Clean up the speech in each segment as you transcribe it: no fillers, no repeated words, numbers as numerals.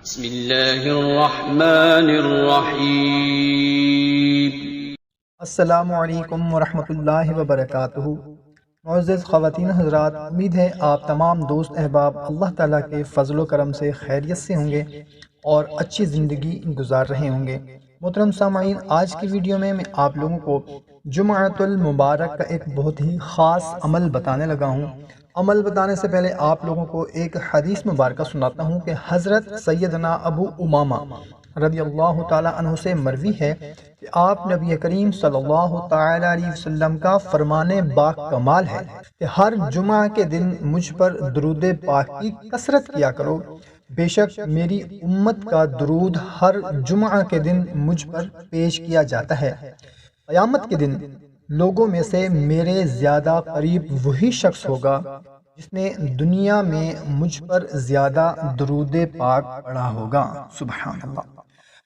بسم اللہ الرحمن الرحیم۔ السلام علیکم ورحمۃ اللہ وبرکاتہ۔ معزز خواتین حضرات، امید ہے آپ تمام دوست احباب اللہ تعالیٰ کے فضل و کرم سے خیریت سے ہوں گے اور اچھی زندگی گزار رہے ہوں گے۔ محترم سامعین، آج کی ویڈیو میں آپ لوگوں کو جمعۃ المبارک کا ایک بہت ہی خاص عمل بتانے لگا ہوں۔ عمل بتانے سے پہلے آپ لوگوں کو ایک حدیث مبارکہ سناتا ہوں کہ حضرت سیدنا ابو امامہ رضی اللہ تعالیٰ عنہ سے مروی ہے کہ آپ نبی کریم صلی اللہ تعالیٰ علیہ وسلم کا فرمان با کمال ہے کہ ہر جمعہ کے دن مجھ پر درود پاک کی کثرت کیا کرو، بے شک میری امت کا درود ہر جمعہ کے دن مجھ پر پیش کیا جاتا ہے۔ قیامت کے دن لوگوں میں سے میرے زیادہ قریب وہی شخص ہوگا جس نے دنیا میں مجھ پر زیادہ درود پاک پڑھا ہوگا۔ سبحان اللہ۔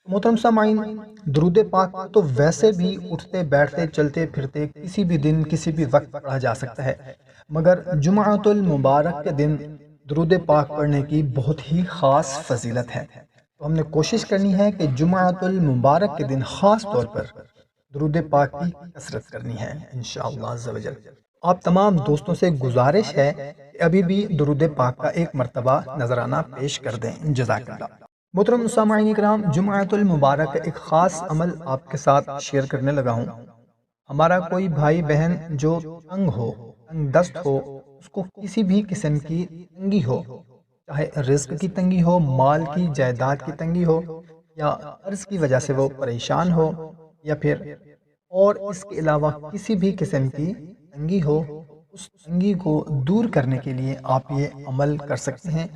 محترم سامعین، درود پاک تو ویسے بھی اٹھتے بیٹھتے چلتے پھرتے کسی بھی دن کسی بھی وقت پڑھا جا سکتا ہے، مگر جمعۃ المبارک کے دن درود پاک پڑھنے کی بہت ہی خاص فضیلت ہے۔ تو ہم نے کوشش کرنی ہے کہ جمعۃ المبارک کے دن خاص طور پر درود پاک کی کثرت کرنی ہے انشاءاللہ عز و جل۔ آپ تمام دوستوں سے گزارش ہے کہ ابھی بھی درود پاک کا ایک مرتبہ نذرانہ پیش کر دیں، جزاک اللہ۔ محترم سامعین کرام، جمعۃ المبارک کا ایک خاص عمل آپ کے ساتھ شیئر کرنے لگا ہوں۔ ہمارا کوئی بھائی بہن جو تنگ ہو، تنگ دست ہو، اس کو کسی بھی قسم کی تنگی ہو، چاہے رزق کی تنگی ہو، مال کی جائیداد کی تنگی ہو، یا قرض کی وجہ سے وہ پریشان ہو، یا پھر اور اس کے علاوہ کسی بھی قسم کی تنگی ہو، اس تنگی کو دور کرنے کے لیے آپ یہ عمل کر سکتے ہیں۔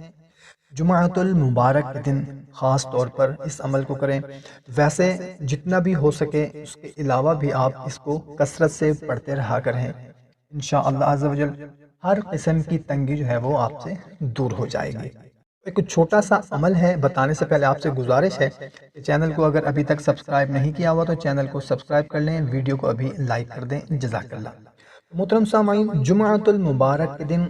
جمعۃ المبارک کے دن خاص طور پر اس عمل کو کریں، ویسے جتنا بھی ہو سکے اس کے علاوہ بھی آپ اس کو کثرت سے پڑھتے رہا کریں، انشاءاللہ عز و جل ہر قسم کی تنگی جو ہے وہ آپ سے دور ہو جائے گی۔ ایک چھوٹا سا عمل ہے، بتانے سے پہلے آپ سے گزارش ہے کہ چینل کو اگر ابھی تک سبسکرائب نہیں کیا ہوا تو چینل کو سبسکرائب کر لیں، ویڈیو کو ابھی لائک کر دیں، جزاک اللہ۔ محترم سامعین، جمعۃ المبارک کے دن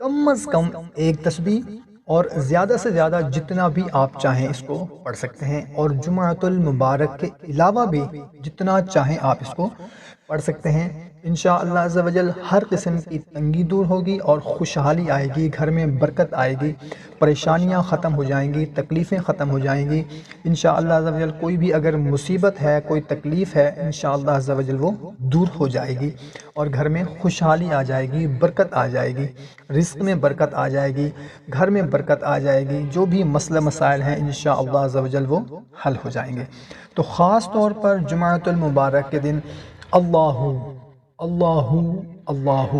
کم از کم ایک تسبیح اور زیادہ سے زیادہ جتنا بھی آپ چاہیں اس کو پڑھ سکتے ہیں، اور جمعۃ المبارک کے علاوہ بھی جتنا چاہیں آپ اس کو پڑھ سکتے ہیں۔ انشاءاللہ عز و جل ہر قسم کی تنگی دور ہوگی اور خوشحالی آئے گی، گھر میں برکت آئے گی، پریشانیاں ختم ہو جائیں گی، تکلیفیں ختم ہو جائیں گی انشاءاللہ عز و جل۔ کوئی بھی اگر مصیبت ہے، کوئی تکلیف ہے، انشاءاللہ عز و جل وہ دور ہو جائے گی اور گھر میں خوشحالی آ جائے گی، برکت آ جائے گی، رزق میں برکت آ جائے گی، گھر میں برکت آ جائے گی، جو بھی مسئلہ مسائل ہیں انشاءاللہ عز و جل وہ حل ہو جائیں گے۔ تو خاص طور پر جمعۃ المبارک کے دن اللہ اللہ اللہ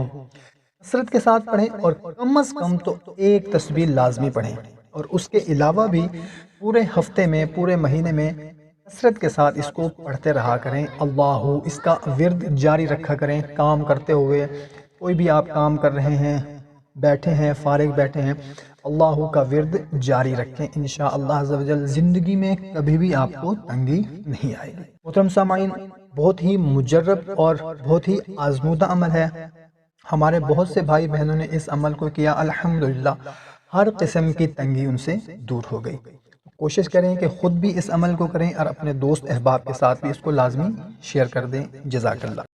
کثرت کے ساتھ پڑھیں، اور کم از کم تو ایک تسبیح لازمی پڑھیں، اور اس کے علاوہ بھی پورے ہفتے میں، پورے مہینے میں کثرت کے ساتھ اس کو پڑھتے رہا کریں۔ اللہ، اس کا ورد جاری رکھا کریں کام کرتے ہوئے، کوئی بھی آپ کام کر رہے ہیں، بیٹھے ہیں، فارغ بیٹھے ہیں، اللہ کا ورد جاری رکھیں، انشاءاللہ عز و جل زندگی میں کبھی بھی آپ کو تنگی نہیں آئے گی۔ محترم سامعین، بہت ہی مجرب اور بہت ہی آزمودہ عمل ہے، ہمارے بہت سے بھائی بہنوں نے اس عمل کو کیا، الحمدللہ ہر قسم کی تنگی ان سے دور ہو گئی۔ کوشش کریں کہ خود بھی اس عمل کو کریں اور اپنے دوست احباب کے ساتھ بھی اس کو لازمی شیئر کر دیں، جزاک اللہ۔